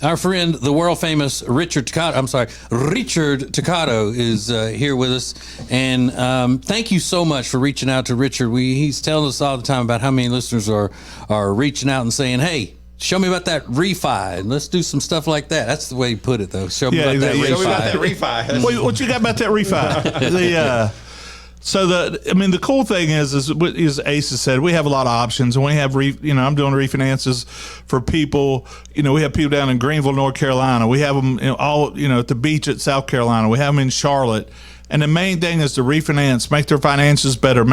Our friend, the world famous Richard Toccato is here with us. And thank you so much for reaching out to Richard. He's telling us all the time about how many listeners are reaching out and saying, hey, show me about that refi, and let's do some stuff like that. That's the way you put it, though. Show me about that refi. What you got about that refi? The cool thing is Ace has said, we have a lot of options, and we have, I'm doing refinances for people. We have people down in Greenville, North Carolina. We have them at the beach at South Carolina. We have them in Charlotte. And the main thing is to refinance, make their finances better,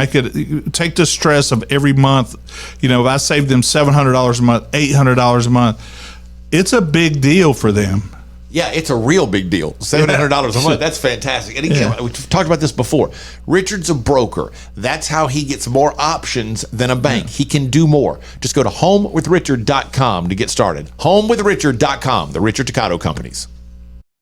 take the stress of every month. If I save them $700 a month, $800 a month, it's a big deal for them. Yeah, it's a real big deal. $700 a month. That's fantastic. And again, we've talked about this before. Richard's a broker. That's how he gets more options than a bank. He can do more. Just go to homewithrichard.com to get started. Homewithrichard.com, the Richard Toccato Companies.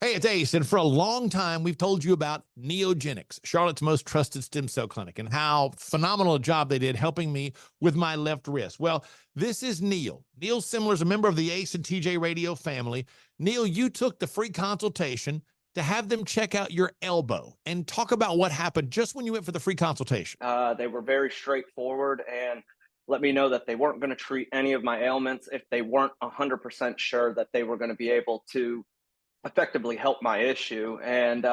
Hey, it's Ace, and for a long time, we've told you about Neogenics, Charlotte's most trusted stem cell clinic, and how phenomenal a job they did helping me with my left wrist. Well, this is Neil. Neil Simler is a member of the Ace and TJ Radio family. Neil, you took the free consultation to have them check out your elbow and talk about what happened just when you went for the free consultation. They were very straightforward and let me know that they weren't going to treat any of my ailments if they weren't 100% sure that they were going to be able to effectively help my issue. And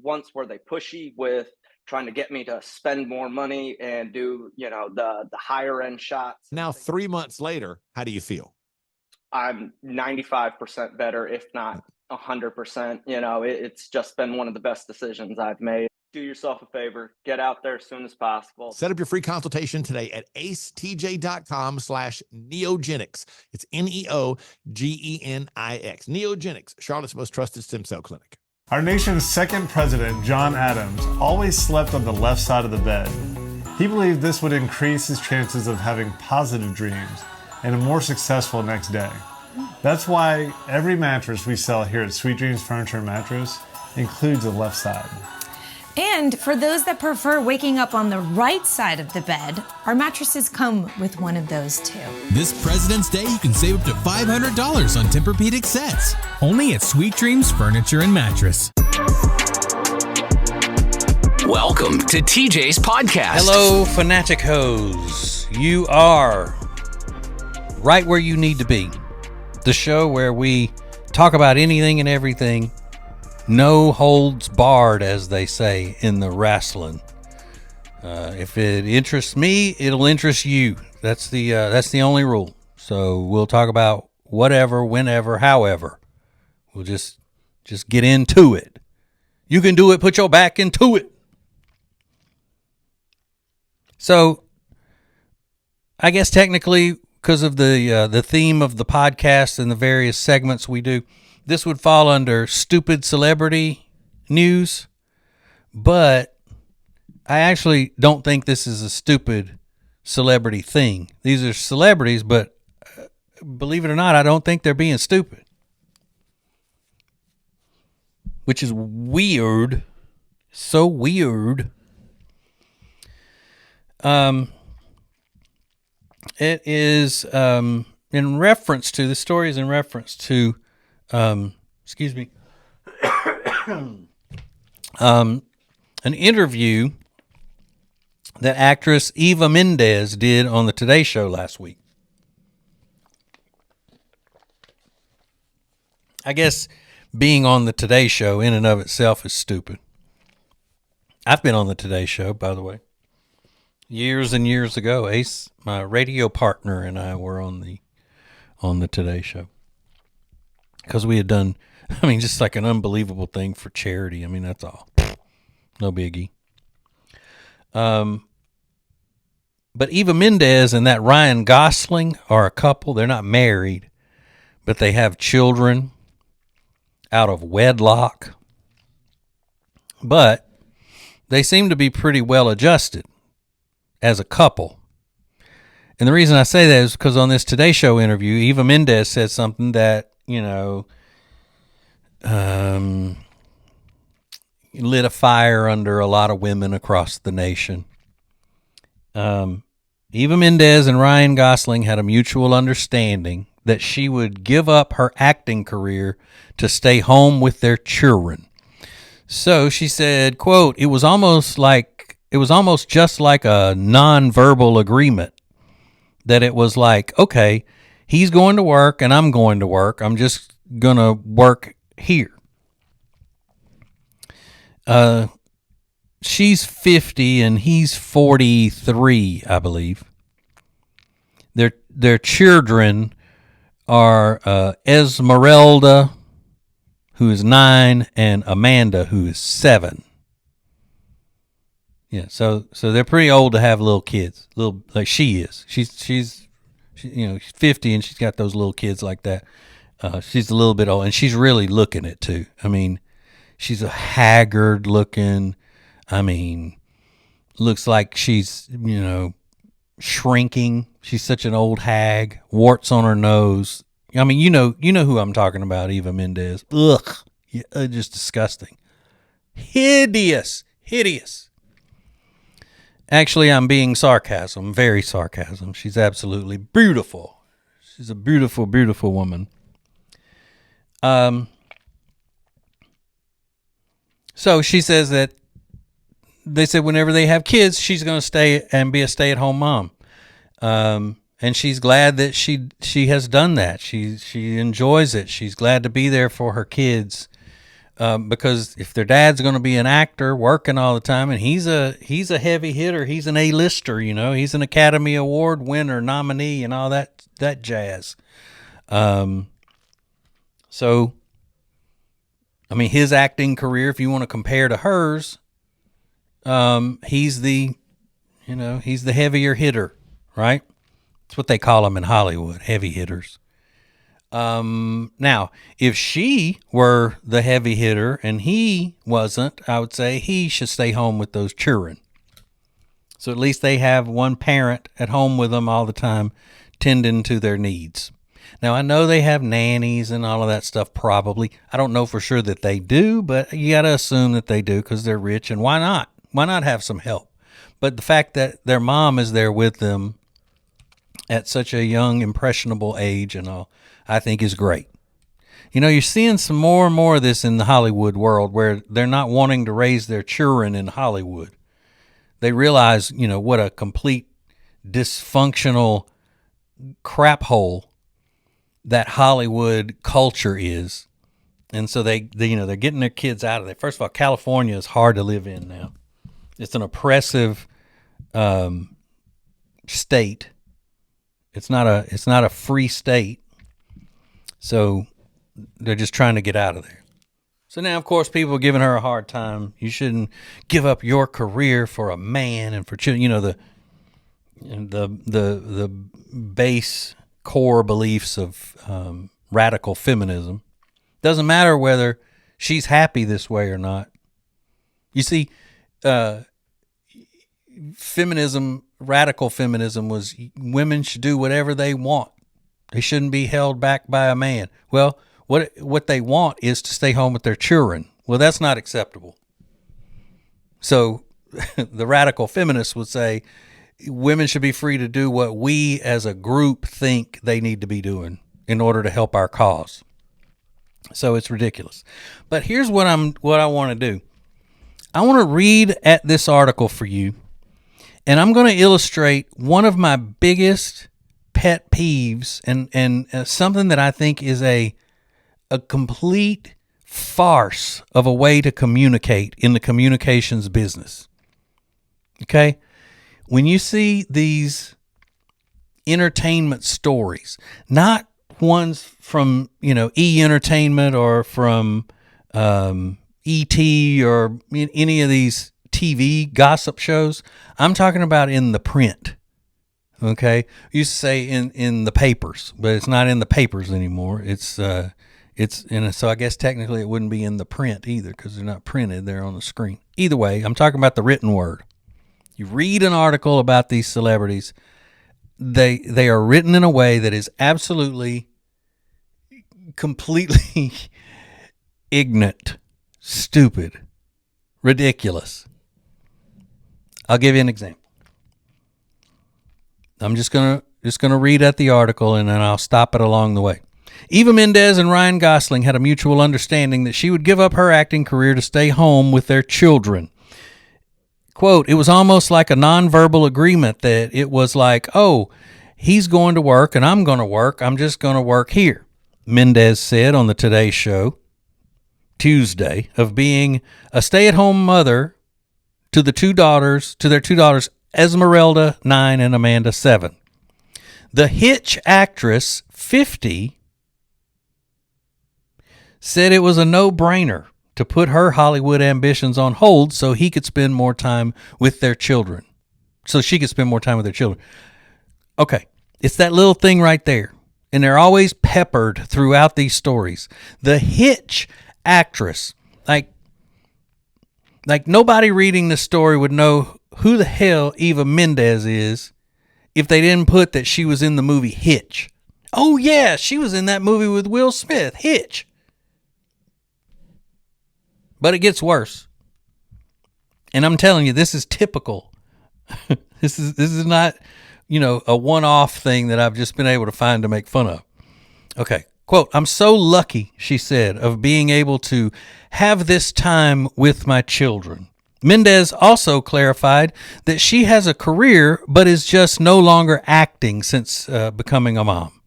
once were they pushy with trying to get me to spend more money and do, the higher end shots. Now, 3 months later, how do you feel? I'm 95% better, if not 100%. It's just been one of the best decisions I've made. Do yourself a favor, get out there as soon as possible. Set up your free consultation today at acetj.com/neogenics. It's Neogenix. Neogenics, Charlotte's most trusted stem cell clinic. Our nation's second president, John Adams, always slept on the left side of the bed. He believed this would increase his chances of having positive dreams and a more successful next day. That's why every mattress we sell here at Sweet Dreams Furniture and Mattress includes a left side. And for those that prefer waking up on the right side of the bed, our mattresses come with one of those too. This President's Day, you can save up to $500 on Tempur-Pedic sets. Only at Sweet Dreams Furniture and Mattress. Welcome to TJ's podcast. Hello, Fanaticos. You are right where you need to be. The show where we talk about anything and everything. No holds barred, as they say in the wrestling. If it interests me, it'll interest you. That's the only rule. So we'll talk about whatever, whenever, however. We'll just get into it. You can do it. Put your back into it. So I guess technically, because of the theme of the podcast and the various segments we do, this would fall under stupid celebrity news, but I actually don't think this is a stupid celebrity thing. These are celebrities, but believe it or not, I don't think they're being stupid, which is weird. So weird. It is in reference to, the story is in reference to an interview that actress Eva Mendes did on the Today Show last week. I guess being on the Today Show in and of itself is stupid. I've been on the Today Show, by the way. Years and years ago, Ace, my radio partner, and I were on the Today Show. Because we had done, just like an unbelievable thing for charity. That's all. No biggie. But Eva Mendes and that Ryan Gosling are a couple. They're not married, but they have children out of wedlock. But they seem to be pretty well adjusted as a couple. And the reason I say that is because on this Today Show interview, Eva Mendes said something that, lit a fire under a lot of women across the nation. Eva Mendes and Ryan Gosling had a mutual understanding that she would give up her acting career to stay home with their children. So she said, quote, it was almost just like a nonverbal agreement, that it was like, okay, he's going to work and I'm going to work. I'm just going to work here. She's 50 and he's 43, I believe. Their children are Esmeralda, who is 9, and Amanda, who is 7. Yeah, so they're pretty old to have little kids, little like she is. She's 50 and she's got those little kids like that. She's a little bit old, and she's really looking it too. I mean, she's a haggard looking. I mean, looks like she's shrinking. She's such an old hag, warts on her nose. I mean, you know who I'm talking about, Eva Mendes. Ugh, yeah, just disgusting, hideous. Actually, I'm being very sarcasm. She's absolutely beautiful. She's a beautiful, beautiful woman. So she says that they said whenever they have kids, she's going to stay and be a stay-at-home mom. And she's glad that she has done that. She enjoys it. She's glad to be there for her kids. Because if their dad's going to be an actor working all the time, and he's a heavy hitter, he's an A-lister, he's an Academy Award winner, nominee, and all that jazz. So, I mean, his acting career, if you want to compare to hers, he's the heavier hitter, right? That's what they call them in Hollywood, heavy hitters. Now, if she were the heavy hitter and he wasn't, I would say he should stay home with those children. So at least they have one parent at home with them all the time, tending to their needs. Now, I know they have nannies and all of that stuff probably. I don't know for sure that they do, but you got to assume that they do because they're rich, and why not? Why not have some help? But the fact that their mom is there with them at such a young, impressionable age and all, I think is great. You're seeing some more and more of this in the Hollywood world where they're not wanting to raise their children in Hollywood. They realize, what a complete dysfunctional crap hole that Hollywood culture is. And so they're getting their kids out of there. First of all, California is hard to live in now. It's an oppressive state. It's not a free state. So they're just trying to get out of there. So now, of course, people are giving her a hard time. You shouldn't give up your career for a man and for children. The base core beliefs of radical feminism. Doesn't matter whether she's happy this way or not. You see, radical feminism was women should do whatever they want. They shouldn't be held back by a man. Well, what they want is to stay home with their children. Well, that's not acceptable. So the radical feminists would say women should be free to do what we as a group think they need to be doing in order to help our cause. So it's ridiculous. But here's what I want to do. I want to read at this article for you, and I'm going to illustrate one of my biggest pet peeves and something that I think is a complete farce of a way to communicate in the communications business. Okay? When you see these entertainment stories, not ones from, E! Entertainment or from E.T. or any of these TV gossip shows, I'm talking about in the print. Okay, used to say in the papers, but it's not in the papers anymore. It's in so I guess technically it wouldn't be in the print either because they're not printed; they're on the screen. Either way, I'm talking about the written word. You read an article about these celebrities; they are written in a way that is absolutely, completely ignorant, stupid, ridiculous. I'll give you an example. I'm just going to Just going to read at the article, and then I'll stop it along the way. Eva Mendes and Ryan Gosling had a mutual understanding that she would give up her acting career to stay home with their children. Quote, it was almost like a nonverbal agreement that it was like, oh, he's going to work and I'm going to work. I'm just going to work here. Mendes said on the Today Show Tuesday of being a stay-at-home mother to their two daughters, Esmeralda, 9, and Amanda, 7. The Hitch actress, 50, said it was a no-brainer to put her Hollywood ambitions on hold so he could spend more time with their children. So she could spend more time with their children. Okay, it's that little thing right there. And they're always peppered throughout these stories. The Hitch actress, like nobody reading this story would know who the hell Eva Mendes is if they didn't put that she was in the movie Hitch. Oh yeah, she was in that movie with Will Smith, Hitch. But it gets worse. And I'm telling you, this is typical. This is not, a one-off thing that I've just been able to find to make fun of. Okay, quote, I'm so lucky, she said, of being able to have this time with my children. Mendes also clarified that she has a career but is just no longer acting since becoming a mom.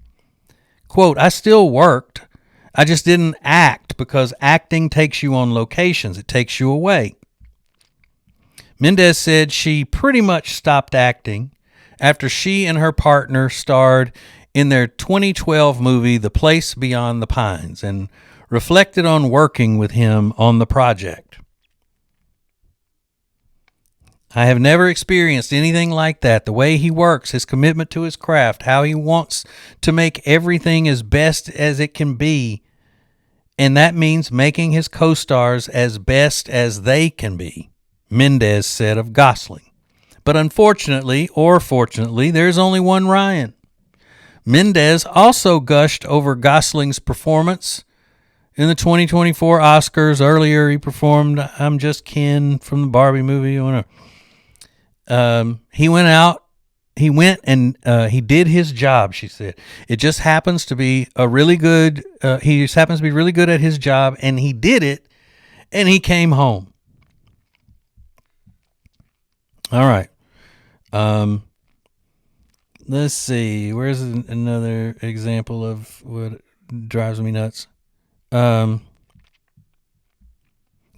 Quote, I still worked. I just didn't act because acting takes you on locations. It takes you away. Mendes said she pretty much stopped acting after she and her partner starred in their 2012 movie, The Place Beyond the Pines, and reflected on working with him on the project. I have never experienced anything like that. The way he works, his commitment to his craft, how he wants to make everything as best as it can be. And that means making his co-stars as best as they can be, Mendes said of Gosling. But unfortunately, or fortunately, there's only one Ryan. Mendes also gushed over Gosling's performance in the 2024 Oscars. Earlier, he performed I'm Just Ken from the Barbie movie. He went and he did his job, she said. It just happens to be he just happens to be really good at his job, and he did it, and he came home. All right. Let's see. Where's another example of what drives me nuts?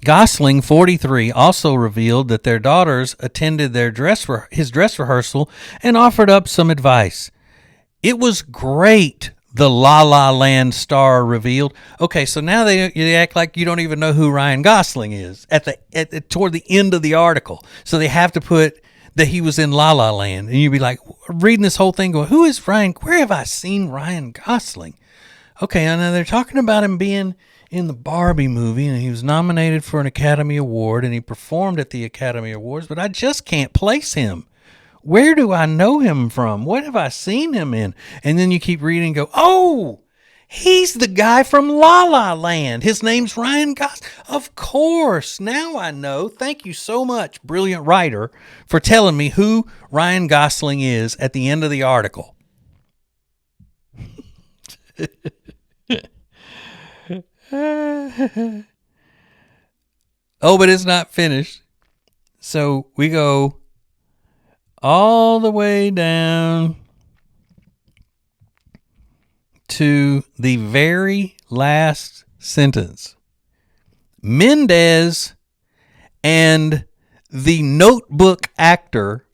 Gosling, 43, also revealed that their daughters attended his dress rehearsal and offered up some advice. It was great, the La La Land star revealed. Okay, so now they act like you don't even know who Ryan Gosling is toward the end of the article. So they have to put that he was in La La Land, and you'd be like reading this whole thing going, who is Ryan? Where have I seen Ryan Gosling? Okay, and now they're talking about him being in the Barbie movie, and he was nominated for an Academy Award, and he performed at the Academy Awards, but I just can't place him. Where do I know him from? What have I seen him in? And then you keep reading and go, oh, he's the guy from La La Land. His name's Ryan Gosling. Of course. Now I know. Thank you so much, brilliant writer, for telling me who Ryan Gosling is at the end of the article. Oh, but it's not finished. So we go all the way down to the very last sentence. Mendes and the Notebook actor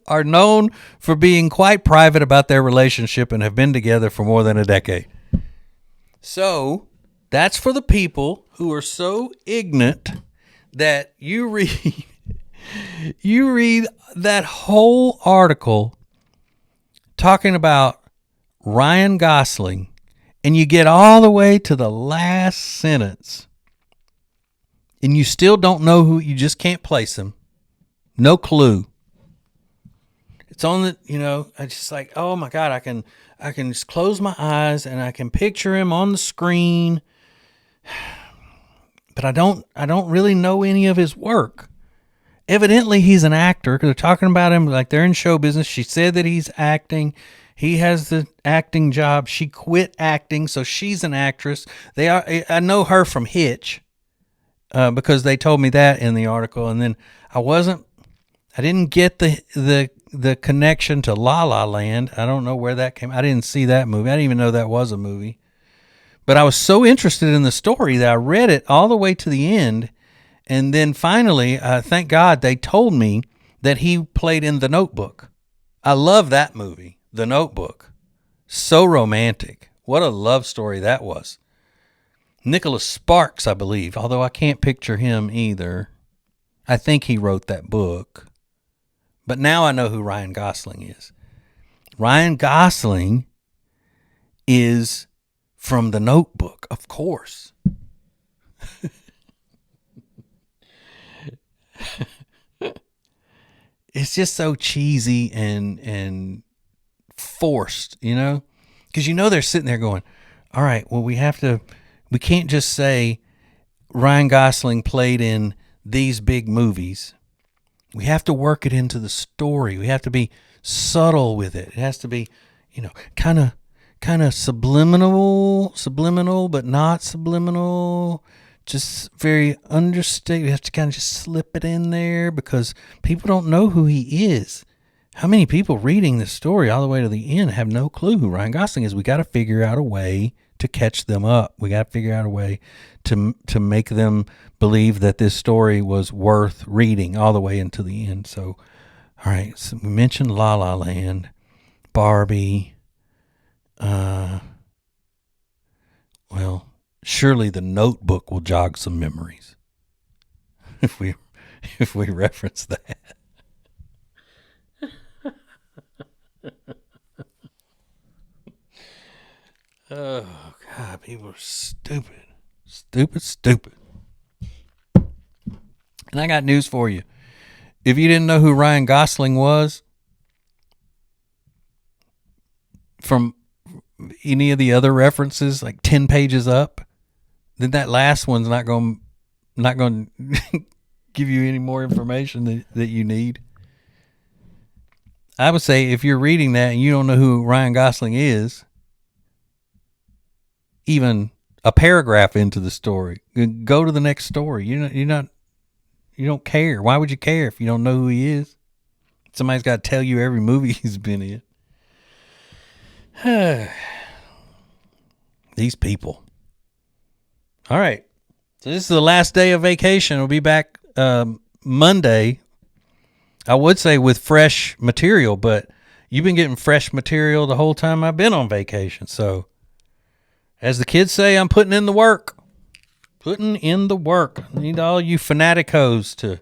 are known for being quite private about their relationship and have been together for more than a decade. So that's for the people who are so ignorant that you read that whole article talking about Ryan Gosling, and you get all the way to the last sentence, and you still don't know who. You just can't place him. No clue. It's on the, I just like, oh my God, I can just close my eyes and I can picture him on the screen, but I don't really know any of his work. Evidently, he's an actor because they're talking about him like they're in show business. She said that he's acting. He has the acting job. She quit acting, so she's an actress. I know her from Hitch because they told me that in the article, and then I didn't get the connection to La La Land. I don't know where that came. I didn't see that movie. I didn't even know that was a movie. But I was so interested in the story that I read it all the way to the end. And then finally, thank God, they told me that he played in The Notebook. I love that movie, The Notebook. So romantic. What a love story that was. Nicholas Sparks, I believe, although I can't picture him either. I think he wrote that book. But now I know who Ryan Gosling is. Ryan Gosling is from The Notebook, of course. It's just so cheesy and forced, because they're sitting there going, all right, well, we can't just say Ryan Gosling played in these big movies. We have to work it into the story. We have to be subtle with it. It has to be, kind of subliminal, but not subliminal. Just very understated. We have to kind of just slip it in there because people don't know who he is. How many people reading this story all the way to the end have no clue who Ryan Gosling is? We got to figure out a way to catch them up. We got to figure out a way to make them believe that this story was worth reading all the way into the end. So, all right. So we mentioned La La Land, Barbie. Well, surely The Notebook will jog some memories if we reference that. Oh God, people are stupid. And I got news for you. If you didn't know who Ryan Gosling was from any of the other references, like 10 pages up, then that last one's not going to give you any more information that you need. I would say if you're reading that and you don't know who Ryan Gosling is, even a paragraph into the story, go to the next story. You don't care. Why would you care if you don't know who he is? Somebody's got to tell you every movie he's been in. These people. All right. So this is the last day of vacation. We'll be back Monday. I would say with fresh material, but you've been getting fresh material the whole time I've been on vacation. So as the kids say, I'm putting in the work. I need all you fanaticos to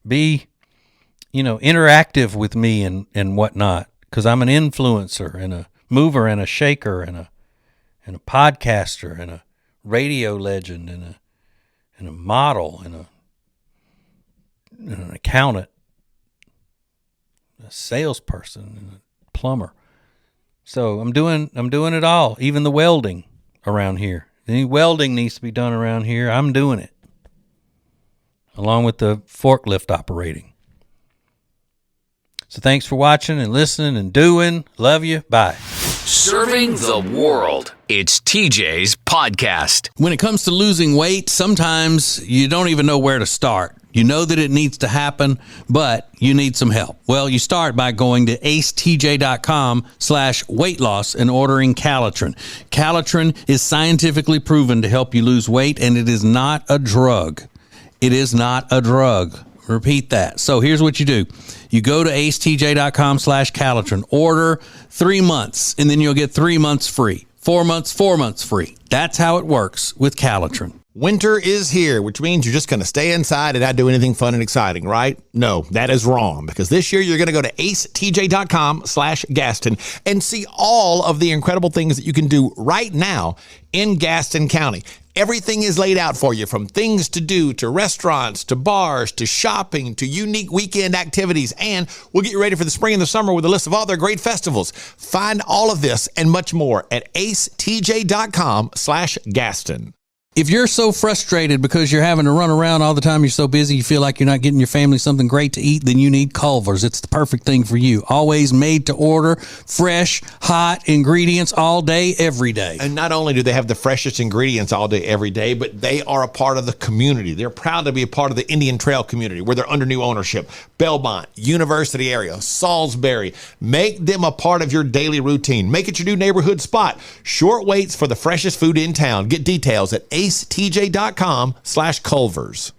be, interactive with me and whatnot, because I'm an influencer and a mover and a shaker and a podcaster and a radio legend and a model and an accountant, a salesperson and a plumber. So I'm doing it all, even the welding around here. Any welding needs to be done around here, I'm doing it, along with the forklift operating. So thanks for watching and listening and doing. Love you. Bye. Serving the world. It's TJ's podcast. When it comes to losing weight, sometimes you don't even know where to start. You know that it needs to happen, but you need some help. Well, you start by going to acetj.com/weight loss and ordering Calitrin. Calitrin is scientifically proven to help you lose weight, and it is not a drug. It is not a drug. Repeat that. So here's what you do. You go to acetj.com/Calitrin, order 3 months, and then you'll get 3 months free. 4 months free. That's how it works with Calitrin. Winter is here, which means you're just going to stay inside and not do anything fun and exciting, right? No, that is wrong, because this year you're going to go to acetj.com/Gaston and see all of the incredible things that you can do right now in Gaston County. Everything is laid out for you, from things to do, to restaurants, to bars, to shopping, to unique weekend activities. And we'll get you ready for the spring and the summer with a list of all their great festivals. Find all of this and much more at acetj.com/Gaston. If you're so frustrated because you're having to run around all the time, you're so busy, you feel like you're not getting your family something great to eat, then you need Culver's. It's the perfect thing for you. Always made to order, fresh, hot ingredients all day, every day. And not only do they have the freshest ingredients all day, every day, but they are a part of the community. They're proud to be a part of the Indian Trail community where they're under new ownership. Belmont, University area, Salisbury. Make them a part of your daily routine. Make it your new neighborhood spot. Short waits for the freshest food in town. Get details at acetj.com/Culvers.